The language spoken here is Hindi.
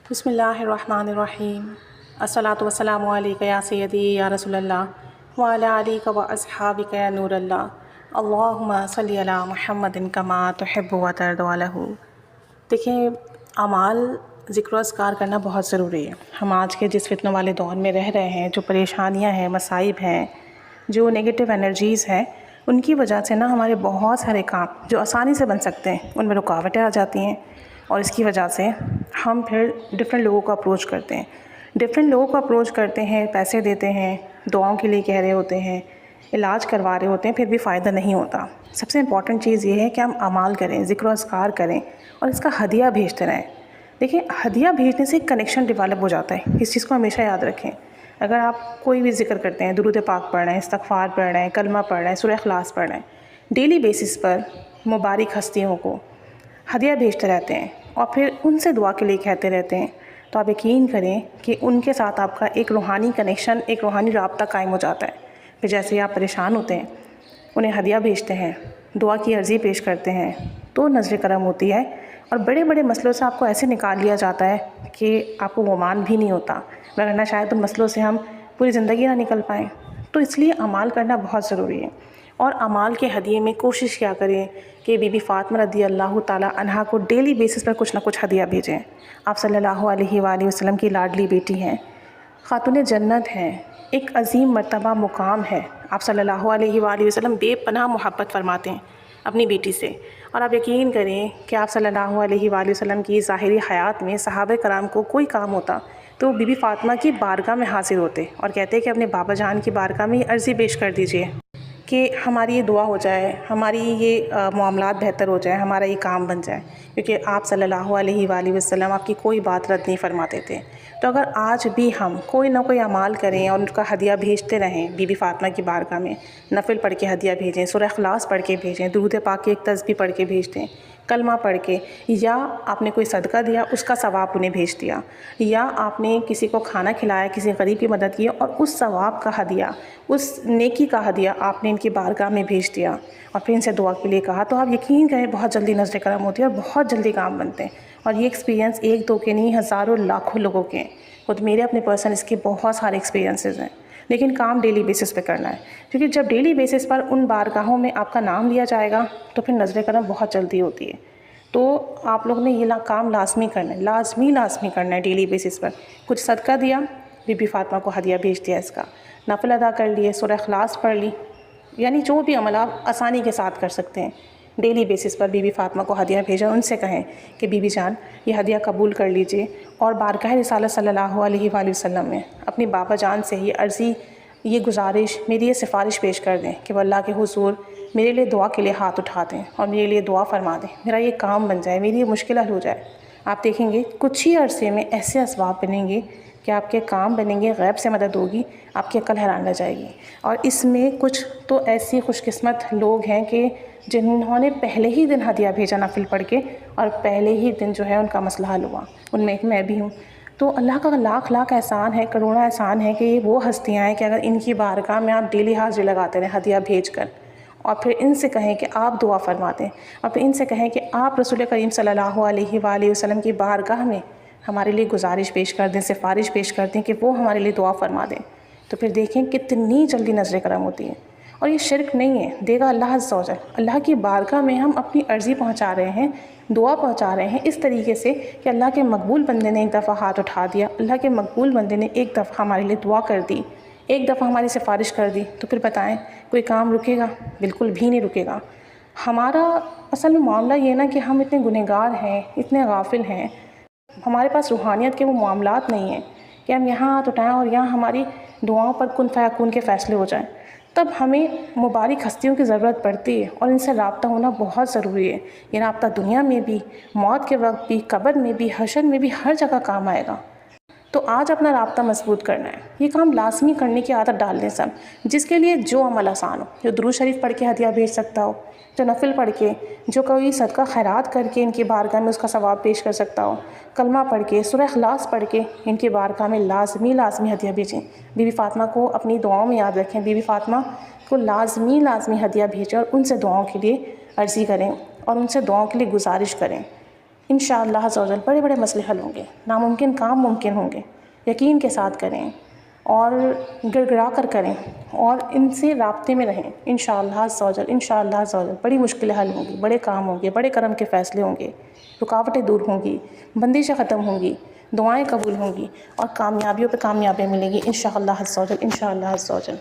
बिस्मिल्लाहिर्रहमानिर्रहीम। अस्सलातु वस्सलामु अलैका या सय्यदी या रसूलल्लाह व अला आलिका व अस्हाबिका या नूरल्लाह अल्लाहुम्मा सल्लि अला मुहम्मदिन कमा तुहिब्बु व तर्दु लहू। देखिए, अमाल ज़िक्र अस्कार करना बहुत ज़रूरी है। हम आज के जिस फितनों वाले दौर में रह रहे हैं, जो परेशानियाँ हैं, मसाइब हैं, जो नेगेटिव एनर्जीज़ हैं, उनकी वजह से ना हमारे बहुत सारे काम जो आसानी से बन सकते हैं उनमें रुकावटें आ जाती हैं। और इसकी वजह से हम फिर डिफरेंट लोगों को अप्रोच करते हैं, पैसे देते हैं, दुआओं के लिए कह रहे होते हैं, इलाज करवा रहे होते हैं, फिर भी फ़ायदा नहीं होता। सबसे इम्पॉर्टेंट चीज़ ये है कि हम अमाल करें, ज़िक्र अस्कार करें और इसका हदिया भेजते रहें। देखिए, हदिया भेजने से एक कनेक्शन डेवलप हो जाता है। इस चीज़ को हमेशा याद रखें। अगर आप कोई भी ज़िक्र करते हैं, दुरूद पाक पढ़ रहे हैं, इस्तग़फ़ार पढ़ रहे हैं, कलमा पढ़ रहे हैं, सूरह इख़लास पढ़ रहे हैं, डेली बेसिस पर मुबारक हस्तियों को हदिया भेजते रहते हैं और फिर उनसे दुआ के लिए कहते रहते हैं, तो आप यकीन करें कि उनके साथ आपका एक रूहानी कनेक्शन, एक रूहानी राब्ता कायम हो जाता है। फिर जैसे ही आप परेशान होते हैं, उन्हें हदिया भेजते हैं, दुआ की अर्ज़ी पेश करते हैं, तो नज़र करम होती है और बड़े बड़े मसलों से आपको ऐसे निकाल लिया जाता है कि आपको गुमान भी नहीं होता, वरना शायद उन मसलों से हम पूरी ज़िंदगी ना निकल पाएँ। तो इसलिए अमाल करना बहुत ज़रूरी है। और अमाल के हदिये में कोशिश क्या करें कि बीबी फ़ातिमा रज़ी अल्लाह ताला अन्हा को डेली बेसिस पर कुछ ना कुछ हदिया भेजें। आप सल्लल्लाहु अलैहि वसल्लम की लाडली बेटी हैं, ख़ातून जन्नत हैं, एक अज़ीम मर्तबा मुकाम है। आप सल्लल्लाहु अलैहि वसल्लम बेपनाह मोहब्बत फरमाते हैं अपनी बेटी से। और आप यकीन करें कि आप सल्लल्लाहु अलैहि वसल्लम की ज़ाहिरी हयात में सहाबे कराम को कोई काम होता तो बीबी फ़ातिमा की बारगाह में हाज़िर होते और कहते कि अपने बाबा जान की बारगाह में अर्ज़ी पेश कर दीजिए कि हमारी ये दुआ हो जाए, हमारी ये मामलात बेहतर हो जाए, हमारा ये काम बन जाए, क्योंकि आप सल्लल्लाहु अलैहि वसल्लम आपकी कोई बात रद्द नहीं फरमाते थे। तो अगर आज भी हम कोई ना कोई अमाल करें और उनका हदिया भेजते रहें, बीबी फ़ातिमा की बारगाह में नफ़िल पढ़ के हदिया भेजें, सूरह इख़लास पढ़ के भेजें, दुरूद पाक की एक तस्बीह पढ़ के भेज दें, कलमा पढ़ के, या आपने कोई सदका दिया उसका सवाब उन्हें भेज दिया, या आपने किसी को खाना खिलाया, किसी गरीब की मदद की और उस सवाब का हदिया, उस नेकी का हदिया आपने इनकी बारगाह में भेज दिया और फिर इनसे दुआ के लिए कहा, तो आप यकीन करें बहुत जल्दी नज़र करम होती है और बहुत जल्दी काम बनते हैं। और ये एक्सपीरियंस एक दो के नहीं, हज़ारों लाखों लोगों के हैं। खुद मेरे अपने पर्सनल इसके बहुत सारे एक्सपीरियंसेस हैं। लेकिन काम डेली बेसिस पे करना है, क्योंकि जब डेली बेसिस पर उन बारगाहों में आपका नाम लिया जाएगा तो फिर नज़र करम बहुत जल्दी होती है। तो आप लोग ने ये काम लाजमी करना है, लाजमी करना है। डेली बेसिस पर कुछ सदका दिया, बीबी फ़ातिमा को हदिया भेज दिया, इसका नफ़िल अदा कर लिए, सूरह इख़लास पढ़ ली, यानी जो भी अमल आप आसानी के साथ कर सकते हैं, डेली बेसिस पर बीबी फ़ातिमा को हदिया भेजा। उनसे कहें कि बीबी जान ये हदिया कबूल कर लीजिए और बारगाह रिसालत सल्लल्लाहु अलैहि वसल्लम में अपनी बाबा जान से ये अर्ज़ी, ये गुजारिश, मेरी ये सिफारिश पेश कर दें कि वो अल्लाह के हुज़ूर मेरे लिए दुआ के लिए हाथ उठा दें और मेरे लिए दुआ फरमा दें, मेरा ये काम बन जाए, मेरी ये मुश्किल हल हो जाए। आप देखेंगे कुछ ही अरसे में ऐसे असबाब बनेंगे कि आपके काम बनेंगे, गैब से मदद होगी, आपकी अक्ल हैरान रह जाएगी। और इसमें कुछ तो ऐसी खुशकिस्मत लोग हैं कि जिन्होंने पहले ही दिन हदिया भेजा नफिल पढ़ के और पहले ही दिन जो है उनका मसला हल हुआ। उनमें एक मैं भी हूँ। तो अल्लाह का लाख लाख एहसान है, करोड़ों एहसान है कि ये वो हस्तियाँ हैं कि अगर इनकी बारगाह में आप डेली हाज़िरी लगाते रहें हदिया भेज कर और फिर इनसे कहें कि आप दुआ फरमा दें और फिर इनसे कहें कि आप रसूल करीम सल्लल्लाहु अलैहि वसल्लम की बारगाह में हमारे लिए गुजारिश पेश कर दें, सिफारिश पेश कर दें कि वो हमारे लिए दुआ फरमा दें, तो फिर देखें कितनी जल्दी नज़र करम होती है। और ये शिरक नहीं है, देगा अल्लाह अज़्ज़ व जल। अल्लाह की बारगाह में हम अपनी अर्ज़ी पहुँचा रहे हैं, दुआ पहुँचा रहे हैं इस तरीके से कि अल्लाह के मकबूल बंदे ने एक दफ़ा हाथ उठा दिया, अल्लाह के मकबूल बंदे ने एक दफ़ा हमारे लिए दुआ कर दी, एक दफ़ा हमारी सिफारिश कर दी, तो फिर बताएं कोई काम रुकेगा? बिल्कुल भी नहीं रुकेगा। हमारा असल में मामला ये ना कि हम इतने गुनहगार हैं, इतने गाफिल हैं, हमारे पास रूहानियत के वो मामलात नहीं हैं कि हम यहाँ हाथ उठाएँ और यहाँ हमारी दुआओं पर कुन फ़यकून के फ़ैसले हो जाएँ। तब हमें मुबारक हस्तियों की ज़रूरत पड़ती है और इनसे राब्ता होना बहुत ज़रूरी है। ये राब्ता दुनिया में भी, मौत के वक्त भी, कब्र में भी, हशर में भी, हर जगह काम आएगा। तो आज अपना राब्ता मजबूत करना है, ये काम लाजमी करने की आदत डाल दें सब। जिसके लिए जो अमल आसान हो, जो दुरूद शरीफ पढ़ के हदिया भेज सकता हो, जो नफिल पढ़ के, जो कोई सदका खैरात करके इनकी बारगाह में उसका सवाब पेश कर सकता हो, कलमा पढ़ के, सूरह इख़लास पढ़ के इनकी बारगाह में लाजमी हदिया भेजें। बीबी फ़ातिमा को अपनी दुआओं में याद रखें, बीबी फ़ातिमा को लाजमी हदिया भेजें और उनसे दुआओं के लिए अर्ज़ी करें और उनसे दुआओं के लिए गुजारिश करें। इंशाअल्लाह अज़्ज़ा वजल बड़े बड़े मसले हल होंगे, नामुमकिन काम मुमकिन होंगे। यकीन के साथ करें और गिड़गिड़ा कर करें और इनसे राब्ते में रहें। इंशाअल्लाह अज़्ज़ा वजल, इंशाअल्लाह अज़्ज़ा वजल बड़ी मुश्किलें हल होंगी, बड़े काम होंगे, बड़े करम के फ़ैसले होंगे, रुकावटें दूर होंगी, बंदिशें ख़त्म होंगी, दुआएं कबूल होंगी और कामयाबियों पे कामयाबियाँ मिलेंगी इंशाअल्लाह अज़्ज़ा वजल, इंशाअल्लाह अज़्ज़ा वजल।